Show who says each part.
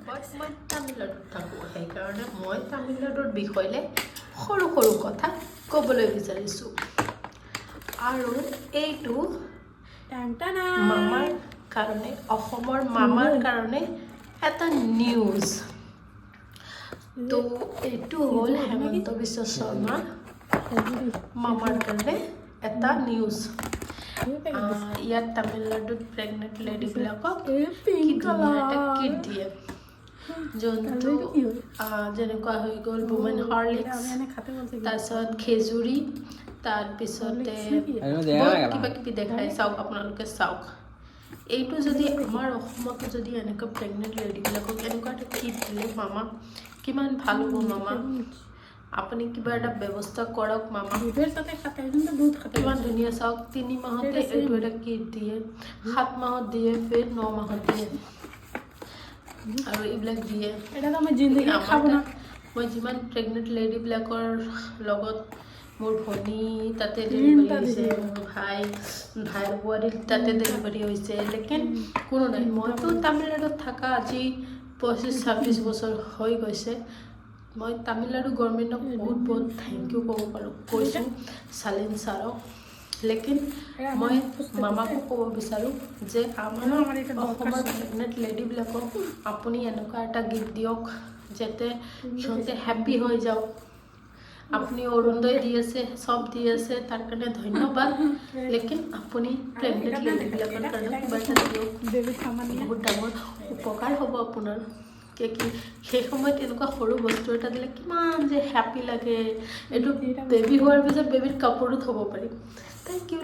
Speaker 1: বাট মই তামিলনাডুত থাকোঁ সেইকাৰণে মই তামিলনাডুৰ বিষয়লৈ সৰু সৰু কথা ক'বলৈ বিচাৰিছোঁ আৰু এইটো মামাৰ কাৰণে অসমৰ মামাৰ কাৰণে এটা নিউজ তো এইটো হ'ল হেমন্ত বিশ্ব শৰ্মা মামাৰ কাৰণে এটা নিউজ ইয়াত তামিলনাডুত প্ৰেগনেণ্ট লেডিবিলাকক এটা কিট দিয়ে যোনটো যেনেকুৱা হৈ গ'ল ৱুমেন হৰলিক্স তাৰপিছত খেজুৰি তাৰপিছতে কিবা কিবি দেখাই চাওক আপোনালোকে চাওক এইটো যদি আমাৰ অসমতো যদি এনেকুৱা প্ৰেগনেণ্ট লেডিবিলাকক এনেকুৱা এটা কিট দিলে মামা কিমান ভাল হ'ব মামা আপুনি কিবা এটা ব্যৱস্থা কৰক মামা কিমান ধুনীয়া চাওক 3 মাহতে এইটো এটা কিট দিয়ে 7 মাহত দিয়ে ফিৰ 9 মাহত দিয়ে আৰু এইবিলাক দিয়ে মই যিমান প্ৰেগনেণ্ট লেডিবিলাকৰ লগত মোৰ ভনী তাতে ডেলিভাৰী হৈছে মোৰ ভাইৰ বোৱাৰী তাতে ডেলিভাৰী হৈছে লেকিন কোনো নাই মইতো তামিলনাডুত থকা আজি 25-26 বছৰ হৈ গৈছে মই তামিলনাডু গভৰ্ণমেণ্টক বহুত বহুত থেংক ইউ ক'ব পাৰোঁ কৈছোঁ চালিন ছাৰক লেকিন মই মামাকো ক'ব বিচাৰোঁ যে আমাৰ অসমৰ প্ৰেগনেণ্ট লেডিবিলাকক আপুনি এনেকুৱা এটা গিফ্ট দিয়ক যাতে সিহঁতে হেপ্পী হৈ যাওক আপুনি অৰুণোদয় দি আছে চব দি আছে তাৰ কাৰণে ধন্যবাদ লেকিন আপুনি প্ৰেগনেণ্ট লেডিবিলাকৰ কাৰণে কিবা এটা দিয়ক বহুত ডাঙৰ উপকাৰ হ'ব আপোনাৰ কি সেই সময়ত এনেকুৱা সৰু বস্তু এটা দিলে কিমান যে হেপ্পী লাগে এইটো বেবী হোৱাৰ পিছত বেবীৰ কাপোৰো থ'ব পাৰিম থেংক ইউ